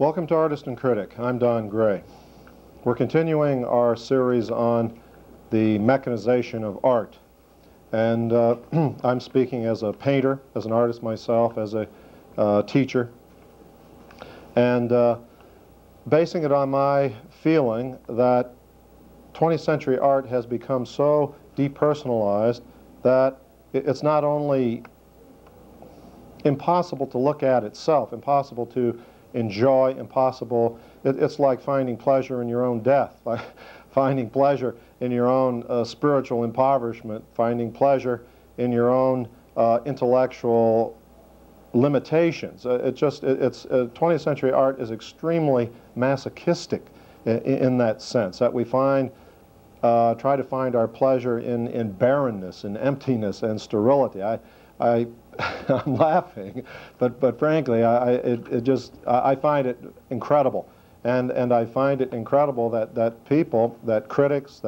Welcome to Artist and Critic. I'm Don Gray. We're continuing our series on the mechanization of art. And I'm speaking as a painter, as an artist myself, as a teacher, and basing it on my feeling that 20th century art has become so depersonalized that it's not only impossible to look at itself, impossible to enjoy, impossible. It's like finding pleasure in your own death, like finding pleasure in your own spiritual impoverishment, finding pleasure in your own intellectual limitations. 20th century art is extremely masochistic in that sense, that we find, try to find our pleasure in barrenness and emptiness and sterility. I'm laughing, but frankly, I find it incredible, and I find it incredible that people, that critics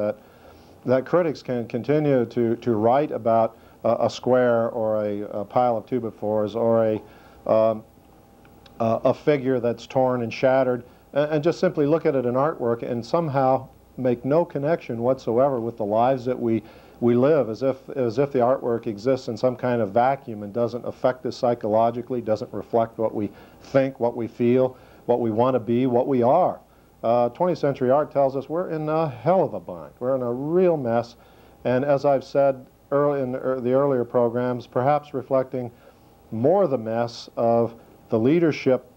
can continue to write about a square or a pile of 2x4s or a figure that's torn and shattered, and just simply look at it in artwork and somehow make no connection whatsoever with the lives that we live, as if the artwork exists in some kind of vacuum and doesn't affect us psychologically, doesn't reflect what we think, what we feel, what we want to be, what we are. 20th century art tells us we're in a hell of a bind. We're in a real mess, and as I've said early in the earlier programs, perhaps reflecting more the mess of the leadership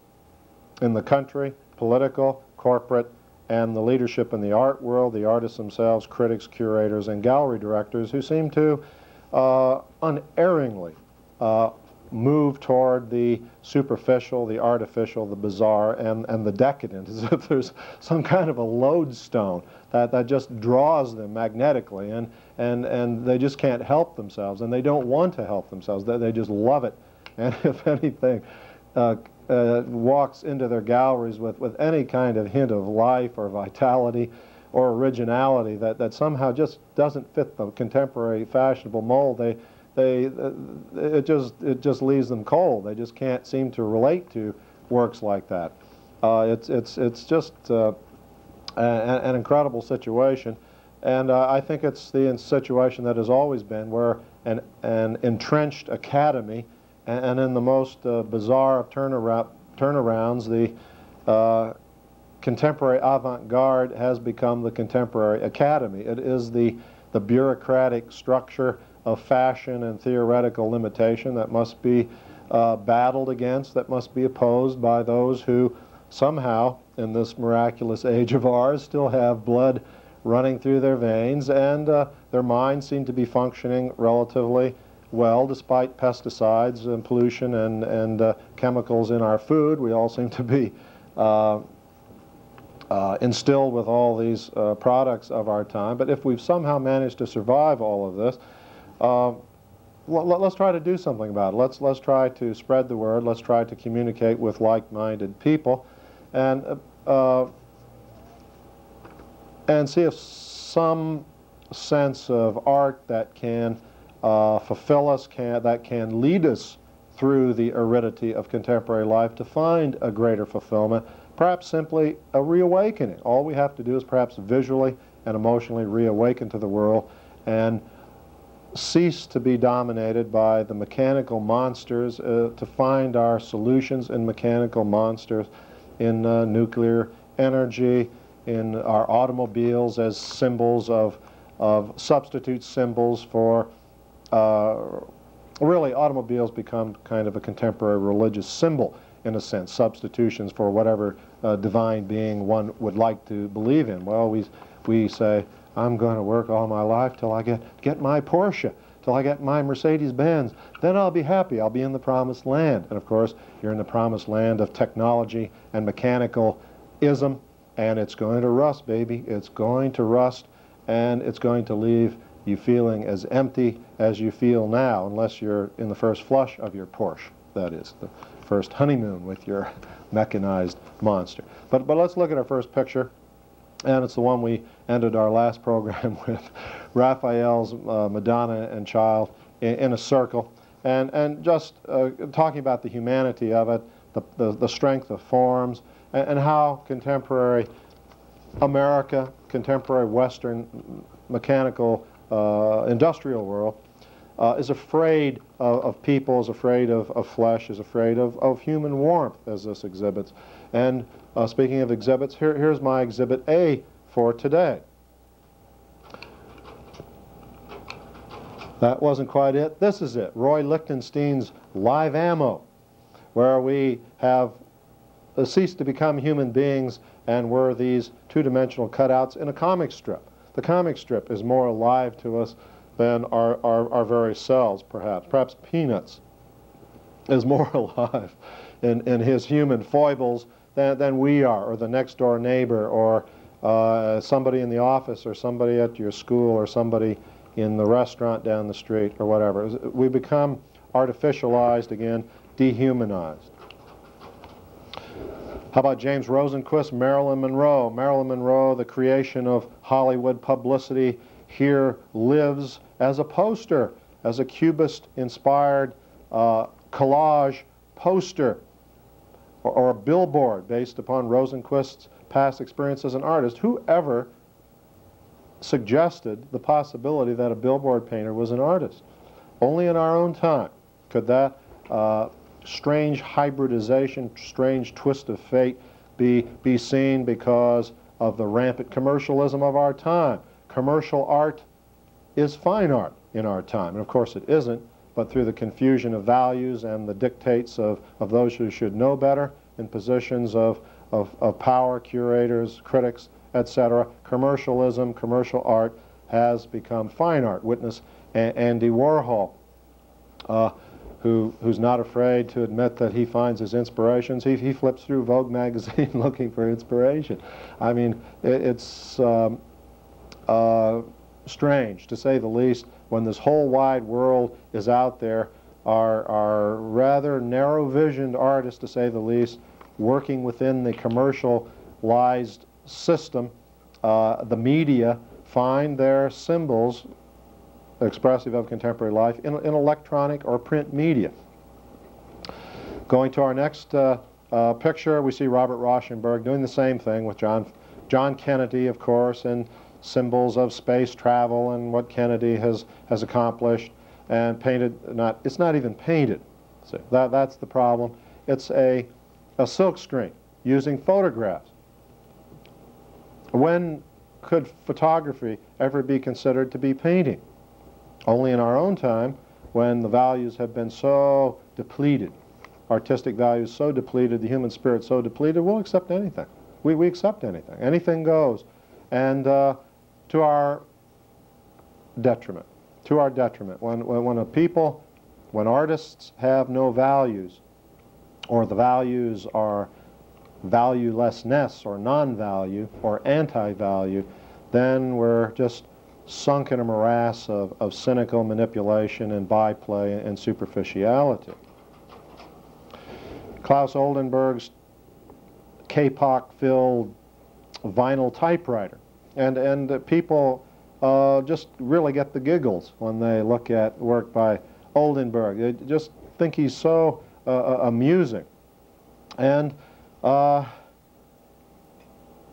in the country, political, corporate, and the leadership in the art world, the artists themselves, critics, curators, and gallery directors, who seem to unerringly move toward the superficial, the artificial, the bizarre, and the decadent, as if there's some kind of a lodestone that just draws them magnetically, and they just can't help themselves, and they don't want to help themselves. They just love it, and if anything, walks into their galleries with any kind of hint of life or vitality or originality that somehow just doesn't fit the contemporary fashionable mold, it just leaves them cold. They just can't seem to relate to works like that. It's just an incredible situation, and I think it's the situation that has always been, where an entrenched academy, and in the most bizarre of turnarounds, the contemporary avant-garde has become the contemporary academy. It is the bureaucratic structure of fashion and theoretical limitation that must be battled against, that must be opposed by those who somehow, in this miraculous age of ours, still have blood running through their veins, and their minds seem to be functioning relatively well, despite pesticides and pollution and chemicals in our food. We all seem to be instilled with all these products of our time. But if we've somehow managed to survive all of this, let's try to do something about it. Let's try to spread the word. Let's try to communicate with like-minded people, and see if some sense of art that can fulfill us, that can lead us through the aridity of contemporary life to find a greater fulfillment, perhaps simply a reawakening. All we have to do is perhaps visually and emotionally reawaken to the world and cease to be dominated by the mechanical monsters, to find our solutions in mechanical monsters, in nuclear energy, in our automobiles as symbols of substitute symbols for really, automobiles become kind of a contemporary religious symbol, in a sense, substitutions for whatever divine being one would like to believe in. Well, we say, I'm going to work all my life till I get my Porsche, till I get my Mercedes-Benz. Then I'll be happy. I'll be in the promised land. And of course, you're in the promised land of technology and mechanical-ism, and it's going to rust, baby. It's going to rust, and it's going to leave you feeling as empty as you feel now, unless you're in the first flush of your Porsche, that is, the first honeymoon with your mechanized monster. But let's look at our first picture, and it's the one we ended our last program with, Raphael's Madonna and Child in a circle, and just talking about the humanity of it, the strength of forms, and how contemporary America, contemporary Western mechanical industrial world is afraid of people, is afraid of flesh, is afraid of human warmth, as this exhibits. And speaking of exhibits, here's my exhibit A for today. That wasn't quite it. This is it, Roy Lichtenstein's Live Ammo, where we have ceased to become human beings and we're these two-dimensional cutouts in a comic strip. The comic strip is more alive to us than our very selves, perhaps. Perhaps Peanuts is more alive in his human foibles than we are, or the next-door neighbor, or somebody in the office, or somebody at your school, or somebody in the restaurant down the street, or whatever. We become artificialized again, dehumanized. How about James Rosenquist's Marilyn Monroe? Marilyn Monroe, the creation of Hollywood publicity, here lives as a poster, as a Cubist-inspired collage poster, or a billboard based upon Rosenquist's past experience as an artist. Whoever suggested the possibility that a billboard painter was an artist? Only in our own time could that strange hybridization, strange twist of fate be seen because of the rampant commercialism of our time. Commercial art is fine art in our time, and of course it isn't, but through the confusion of values and the dictates of those who should know better in positions of power, curators, critics, etc., commercialism, commercial art has become fine art. Witness Andy Warhol, who's not afraid to admit that he finds his inspirations. He flips through Vogue magazine looking for inspiration. I mean, it's strange, to say the least, when this whole wide world is out there, are rather narrow-visioned artists, to say the least, working within the commercialized system. The media find their symbols expressive of contemporary life in electronic or print media. Going to our next picture, we see Robert Rauschenberg doing the same thing with John Kennedy, of course, and symbols of space travel and what Kennedy has accomplished, and painted. It's not even painted. See, that's the problem. It's a silk screen using photographs. When could photography ever be considered to be painting? Only in our own time, when the values have been so depleted, artistic values so depleted, the human spirit so depleted, we'll accept anything. We accept anything. Anything goes. And to our detriment. To our detriment. When a people, when artists have no values, or the values are valuelessness, or non-value, or anti-value, then we're just sunk in a morass of cynical manipulation and byplay and superficiality. Klaus Oldenburg's K-pop-filled vinyl typewriter. And people just really get the giggles when they look at work by Oldenburg. They just think he's so amusing. And I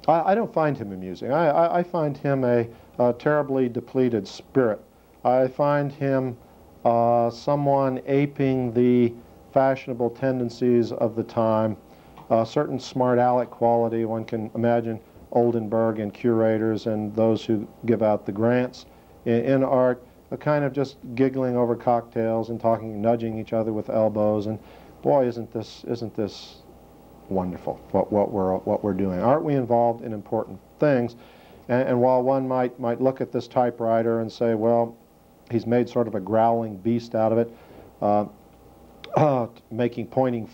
don't find him amusing. I find him a terribly depleted spirit. I find him someone aping the fashionable tendencies of the time, a certain smart aleck quality. One can imagine Oldenburg and curators and those who give out the grants in art, a kind of just giggling over cocktails and talking, nudging each other with elbows. And boy, isn't this wonderful what we're doing? Aren't we involved in important things? And while one might look at this typewriter and say, well, he's made sort of a growling beast out of it, pointing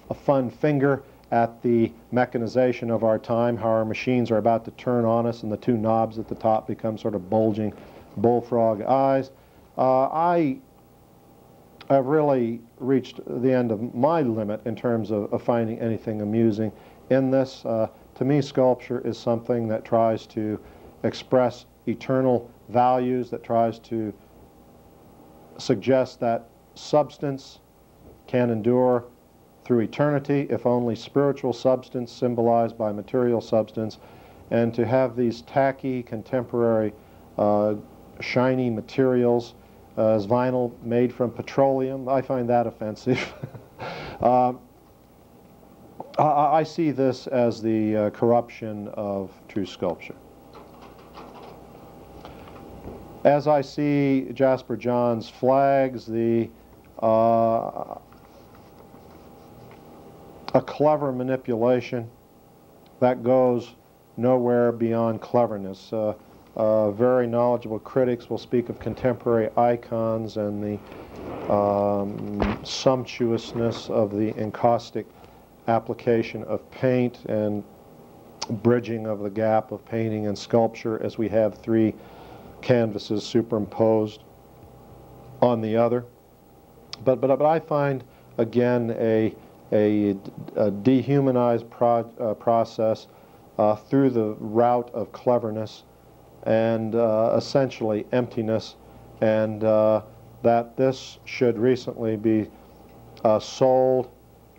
a fun finger at the mechanization of our time, how our machines are about to turn on us and the two knobs at the top become sort of bulging bullfrog eyes. I have really reached the end of my limit in terms of finding anything amusing in this. To me, sculpture is something that tries to express eternal values, that tries to suggest that substance can endure through eternity, if only spiritual substance symbolized by material substance, and to have these tacky, contemporary, shiny materials as vinyl made from petroleum, I find that offensive. I see this as the corruption of true sculpture. As I see Jasper Johns' flags, a clever manipulation that goes nowhere beyond cleverness. Very knowledgeable critics will speak of contemporary icons and the sumptuousness of the encaustic application of paint and bridging of the gap of painting and sculpture as we have three canvases superimposed on the other. But I find, again, a dehumanized process through the route of cleverness and essentially emptiness, and that this should recently be sold.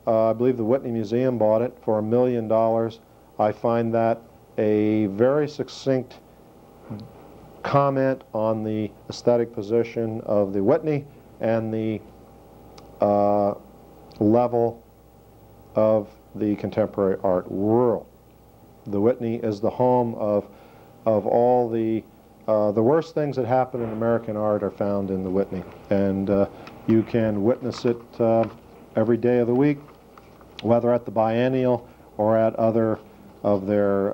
I believe the Whitney Museum bought it for $1 million. I find that a very succinct comment on the aesthetic position of the Whitney and the level of the contemporary art world. The Whitney is the home of all the worst things that happen in American art are found in the Whitney, and you can witness it every day of the week, whether at the biennial or at other of their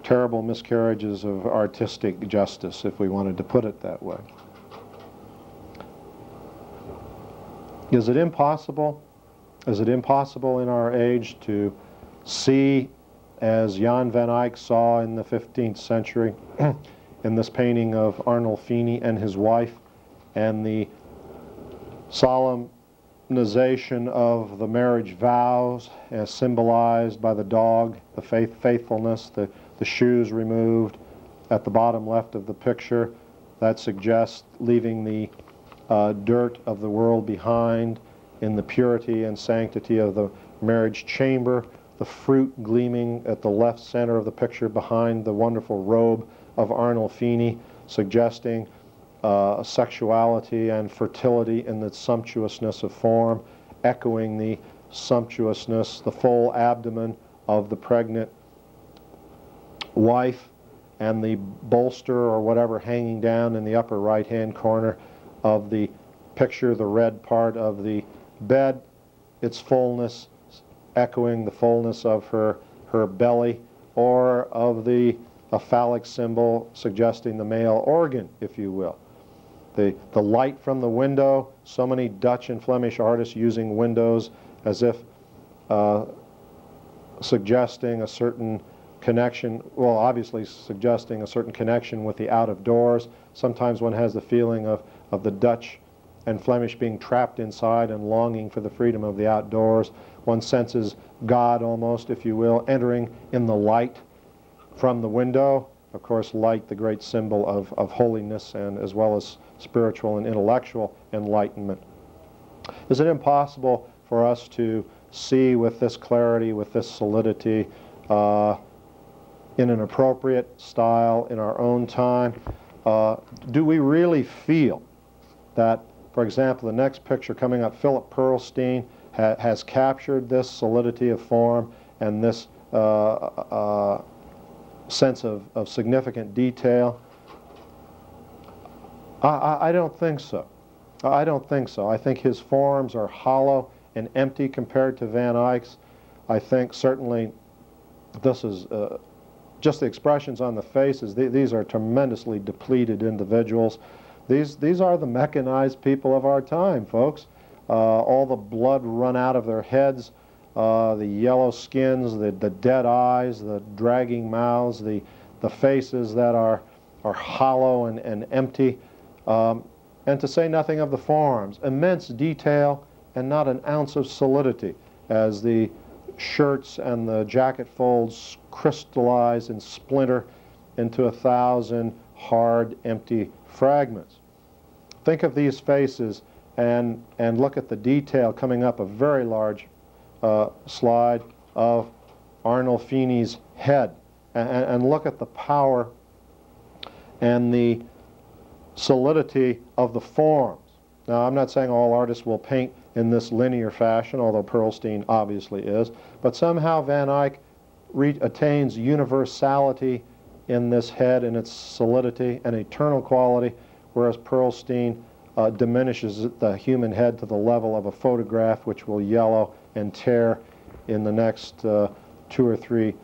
terrible miscarriages of artistic justice, if we wanted to put it that way. Is it impossible? Is it impossible in our age to see, as Jan van Eyck saw in the 15th century, in this painting of Arnold Feeney and his wife, and the solemnization of the marriage vows as symbolized by the dog, the faithfulness, the shoes removed at the bottom left of the picture, that suggests leaving the dirt of the world behind in the purity and sanctity of the marriage chamber, the fruit gleaming at the left center of the picture behind the wonderful robe of Arnold Feeney, suggesting sexuality and fertility in the sumptuousness of form, echoing the sumptuousness, the full abdomen of the pregnant wife, and the bolster or whatever hanging down in the upper right-hand corner of the picture, the red part of the bed, its fullness echoing the fullness of her belly, or of a phallic symbol suggesting the male organ, if you will. The light from the window, so many Dutch and Flemish artists using windows as if suggesting a certain connection, well, obviously suggesting a certain connection with the out of doors. Sometimes one has the feeling of the Dutch and Flemish being trapped inside and longing for the freedom of the outdoors. One senses God almost, if you will, entering in the light from the window. Of course, light, the great symbol of holiness, and as well as spiritual and intellectual enlightenment. Is it impossible for us to see with this clarity, with this solidity, in an appropriate style, in our own time? Do we really feel that, for example, the next picture coming up, Philip Pearlstein has captured this solidity of form and this sense of significant detail? I don't think so. I don't think so. I think his forms are hollow and empty compared to Van Eyck's. I think certainly this is just the expressions on the faces. These are tremendously depleted individuals. These are the mechanized people of our time, folks. All the blood run out of their heads, the yellow skins, the dead eyes, the dragging mouths, the faces that are hollow and empty, and to say nothing of the forms. Immense detail and not an ounce of solidity, as the shirts and the jacket folds crystallize and splinter into 1,000 hard, empty fragments. Think of these faces and look at the detail coming up a very large slide of Arnolfini's head, and look at the power and the solidity of the forms. Now, I'm not saying all artists will paint in this linear fashion, although Pearlstein obviously is, but somehow Van Eyck attains universality in this head, in its solidity and eternal quality, whereas Pearlstein diminishes the human head to the level of a photograph which will yellow and tear in the next 2 or 3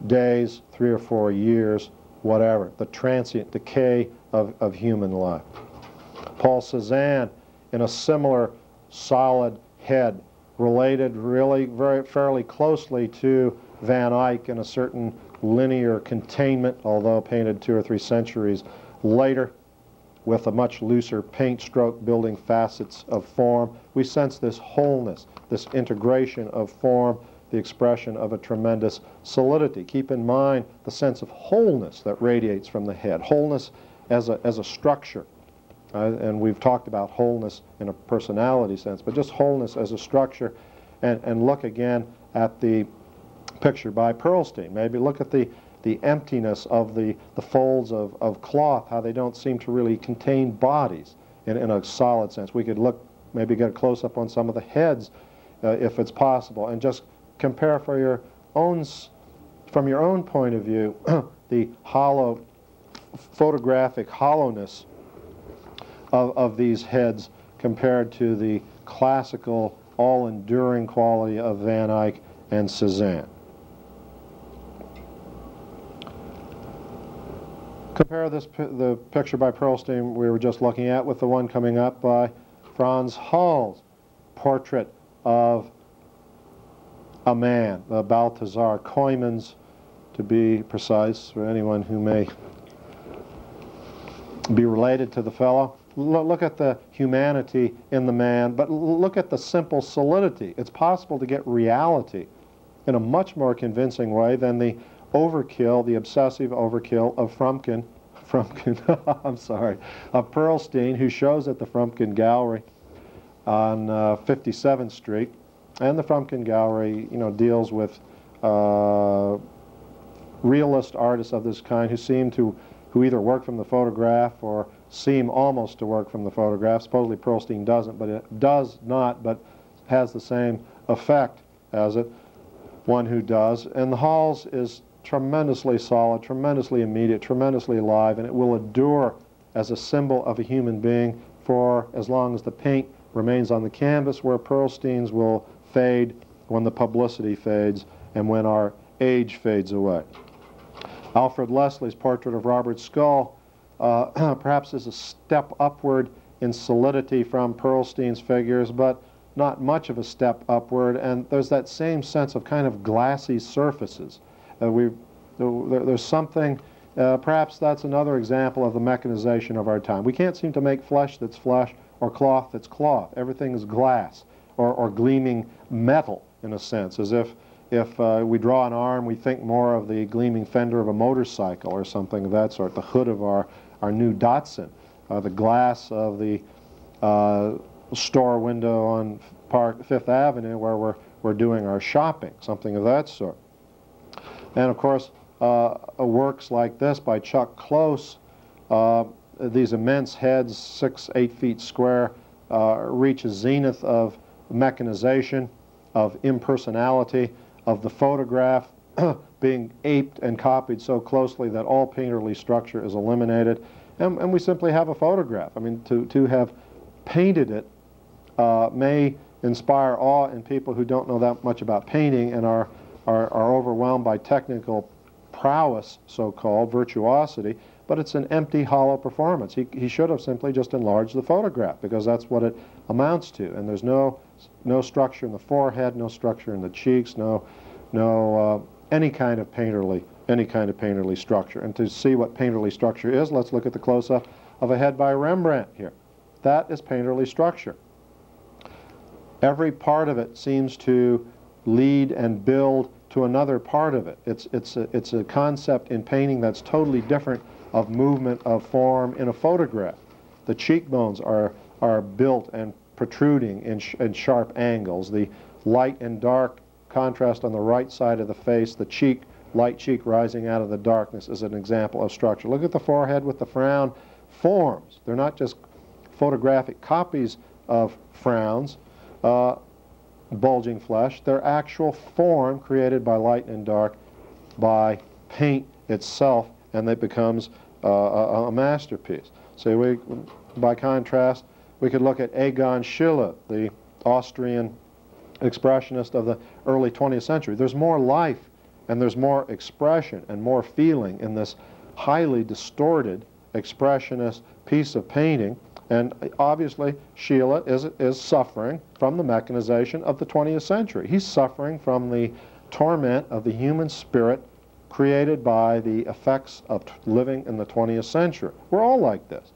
days, 3 or 4 years, whatever, the transient decay of human life. Paul Cézanne, in a similar solid head, related really fairly closely to Van Eyck in a certain linear containment, although painted 2 or 3 centuries later, with a much looser paint stroke building facets of form. We sense this wholeness, this integration of form, the expression of a tremendous solidity. Keep in mind the sense of wholeness that radiates from the head, wholeness as a structure. And we've talked about wholeness in a personality sense, but just wholeness as a structure. And look again at the picture by Pearlstein. Maybe look at the emptiness of the folds of cloth, how they don't seem to really contain bodies in a solid sense. We could look, maybe get a close-up on some of the heads if it's possible, and just compare from your own point of view the hollow, photographic hollowness of these heads compared to the classical, all-enduring quality of Van Eyck and Cézanne. Compare the picture by Pearlstein we were just looking at with the one coming up by Frans Hals, portrait of a man, Balthazar Koymans, to be precise, for anyone who may be related to the fellow. Look at the humanity in the man, but look at the simple solidity. It's possible to get reality in a much more convincing way than the overkill, the obsessive overkill of I'm sorry, of Pearlstein, who shows at the Frumkin Gallery on 57th Street. And the Frumkin Gallery, deals with realist artists of this kind who either work from the photograph or seem almost to work from the photograph. Supposedly Pearlstein doesn't, but it does not, but has the same effect as it, one who does. And the Hals is tremendously solid, tremendously immediate, tremendously alive, and it will endure as a symbol of a human being for as long as the paint remains on the canvas, where Pearlstein's will fade when the publicity fades and when our age fades away. Alfred Leslie's portrait of Robert Scull perhaps is a step upward in solidity from Pearlstein's figures, but not much of a step upward, and there's that same sense of kind of glassy surfaces. There's something, perhaps that's another example of the mechanization of our time. We can't seem to make flesh that's flesh or cloth that's cloth. Everything is glass or gleaming metal, in a sense, as if we draw an arm, we think more of the gleaming fender of a motorcycle or something of that sort, the hood of our new Datsun, the glass of the store window on Fifth Avenue where we're doing our shopping, something of that sort. And of course, works like this by Chuck Close, these immense heads, 6-8 feet square, reach a zenith of mechanization, of impersonality, of the photograph being aped and copied so closely that all painterly structure is eliminated, and we simply have a photograph. I mean, to have painted it may inspire awe in people who don't know that much about painting and are overwhelmed by technical prowess, so-called virtuosity, but it's an empty, hollow performance. He should have simply just enlarged the photograph, because that's what it amounts to. And there's no structure in the forehead, no structure in the cheeks, any kind of painterly structure. And to see what painterly structure is, let's look at the close-up of a head by Rembrandt here. That is painterly structure. Every part of it seems to lead and build to another part of it. It's a concept in painting that's totally different of movement of form in a photograph. The cheekbones are built and protruding in sharp angles. The light and dark contrast on the right side of the face, the cheek, light cheek rising out of the darkness is an example of structure. Look at the forehead with the frown. Forms. They're not just photographic copies of frowns, bulging flesh. They're actual form created by light and dark, by paint itself, and it becomes a masterpiece. So by contrast, we could look at Egon Schiele, the Austrian expressionist of the early 20th century. There's more life and there's more expression and more feeling in this highly distorted expressionist piece of painting, and obviously Schiele is suffering from the mechanization of the 20th century. He's suffering from the torment of the human spirit created by the effects of living in the 20th century. We're all like this,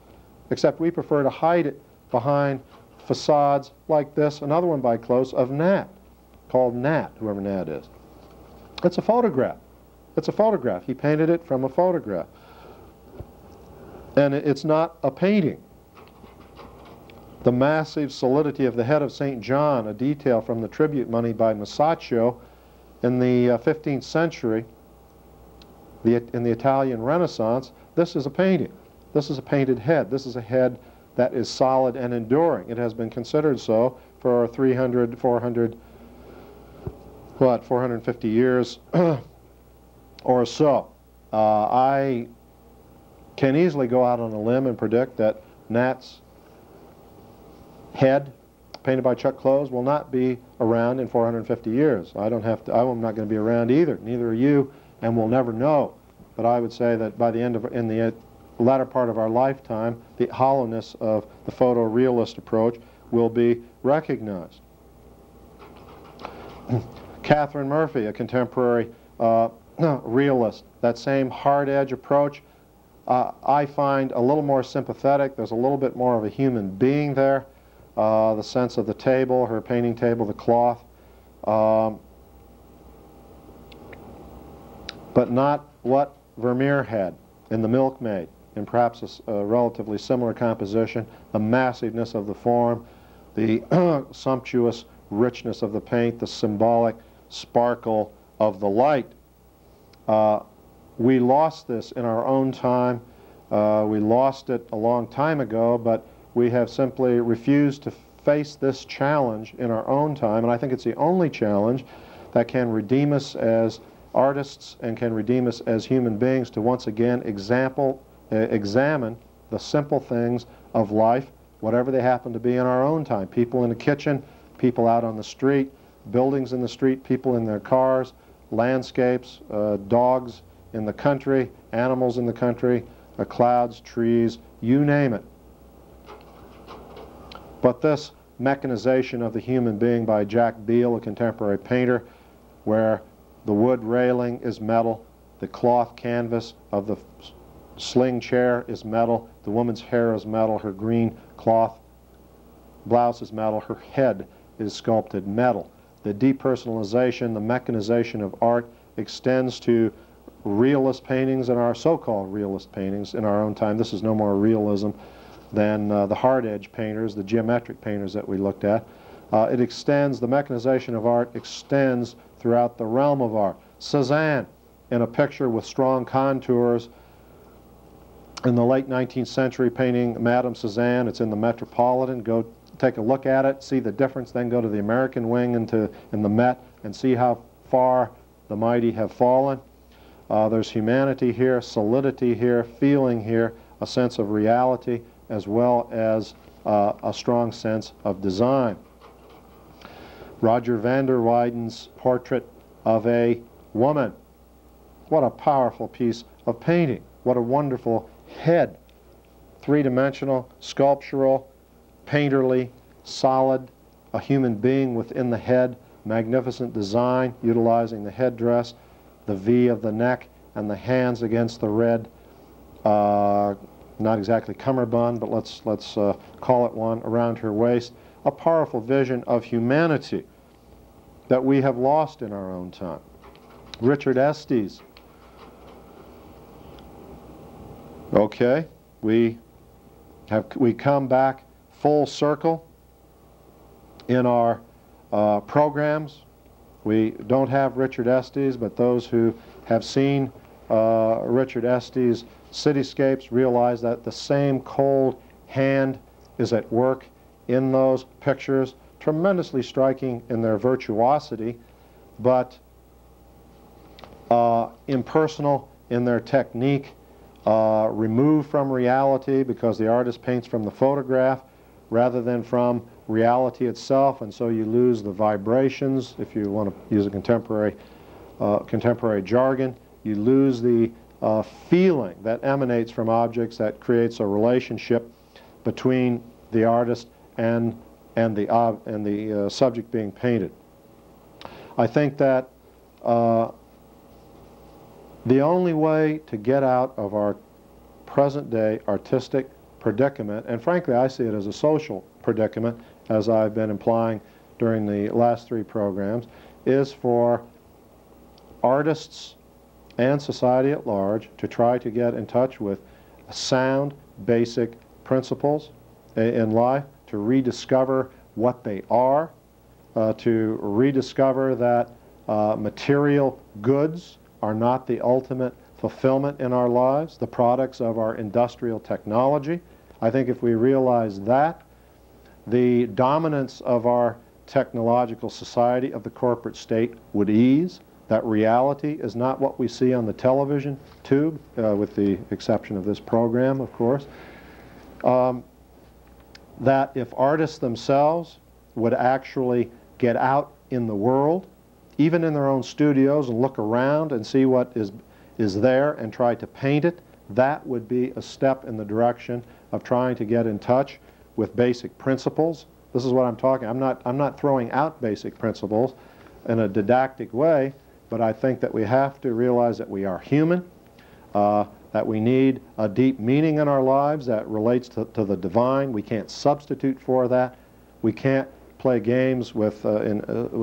except we prefer to hide it behind facades like this. Another one by Klaus of Nat, called Nat, whoever Nat is. It's a photograph. It's a photograph. He painted it from a photograph. And it's not a painting. The massive solidity of the head of St. John, a detail from the tribute money by Masaccio in the 15th century, in the Italian Renaissance, this is a painting. This is a painted head. This is a head that is solid and enduring. It has been considered so for 300, 400, 450 years or so. I can easily go out on a limb and predict that Nat's head, painted by Chuck Close, will not be around in 450 years. I'm not going to be around either. Neither are you, and we'll never know. But I would say that by the end of, in the latter part of our lifetime, the hollowness of the photorealist approach will be recognized. Catherine Murphy, a contemporary realist, that same hard edge approach, I find a little more sympathetic. There's a little bit more of a human being there. The sense of the table, her painting table, the cloth, but not what Vermeer had in The Milkmaid, in perhaps a relatively similar composition, the massiveness of the form, the sumptuous richness of the paint, the symbolic sparkle of the light. We lost this in our own time. We lost it a long time ago, but we have simply refused to face this challenge in our own time, and I think it's the only challenge that can redeem us as artists and can redeem us as human beings, to once again examine the simple things of life, whatever they happen to be in our own time. People in the kitchen, people out on the street, buildings in the street, people in their cars, landscapes, dogs in the country, animals in the country, clouds, trees, you name it. But this mechanization of the human being by Jack Beale, a contemporary painter, where the wood railing is metal, the cloth canvas of the sling chair is metal, the woman's hair is metal, her green cloth blouse is metal, her head is sculpted metal. The depersonalization, the mechanization of art extends to realist paintings and our so-called realist paintings in our own time. This is no more realism than the hard edge painters, the geometric painters that we looked at. It extends, the mechanization of art extends throughout the realm of art. Suzanne, in a picture with strong contours, in the late 19th century painting Madame Suzanne, it's in the Metropolitan. Go take a look at it, see the difference, then go to the American wing in the Met and see how far the mighty have fallen. There's humanity here, solidity here, feeling here, a sense of reality, as well as a strong sense of design. Roger van der Weyden's portrait of a woman. What a powerful piece of painting. What a wonderful head. Three-dimensional, sculptural, painterly, solid, a human being within the head, magnificent design, utilizing the headdress, the V of the neck, and the hands against the red, not exactly cummerbund, but let's call it one, around her waist. A powerful vision of humanity that we have lost in our own time. Richard Estes. Okay, we come back full circle in our programs. We don't have Richard Estes, but those who have seen Richard Estes' cityscapes realize that the same cold hand is at work in those pictures, tremendously striking in their virtuosity, but impersonal in their technique, removed from reality because the artist paints from the photograph rather than from reality itself, and so you lose the vibrations. If you want to use a contemporary jargon, you lose the feeling that emanates from objects that creates a relationship between the artist and the subject being painted. I think that the only way to get out of our present-day artistic predicament, and frankly I see it as a social predicament, as I've been implying during the last 3 programs, is for artists and society at large to try to get in touch with sound, basic principles in life, to rediscover what they are, to rediscover that material goods are not the ultimate fulfillment in our lives, the products of our industrial technology. I think if we realize that, the dominance of our technological society, of the corporate state, would ease. That reality is not what we see on the television tube, with the exception of this program, of course. That if artists themselves would actually get out in the world, even in their own studios, and look around and see what is there and try to paint it, that would be a step in the direction of trying to get in touch with basic principles. This is what I'm talking. I'm not throwing out basic principles in a didactic way, but I think that we have to realize that we are human, that we need a deep meaning in our lives that relates to the divine. We can't substitute for that. We can't play games with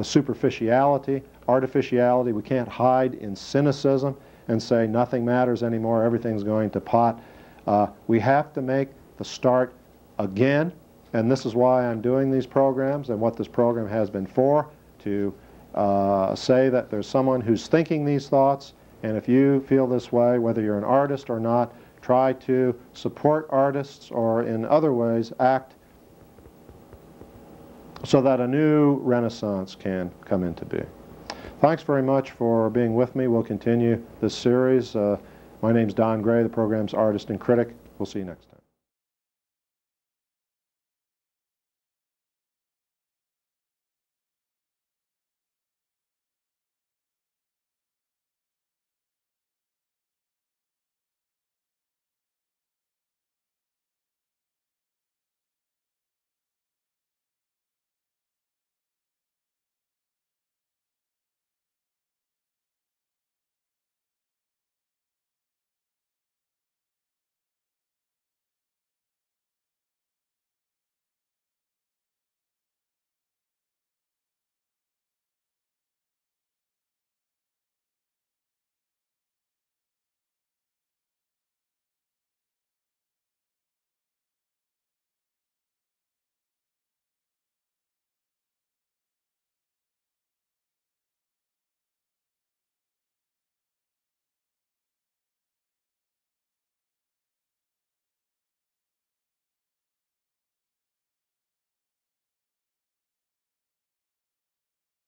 superficiality, artificiality. We can't hide in cynicism and say nothing matters anymore, everything's going to pot. We have to make the start again, and this is why I'm doing these programs and what this program has been for, to say that there's someone who's thinking these thoughts, and if you feel this way, whether you're an artist or not, try to support artists or in other ways act so that a new renaissance can come into being. Thanks very much for being with me. We'll continue this series. My name's Don Gray. The program's Artist and Critic. We'll see you next time.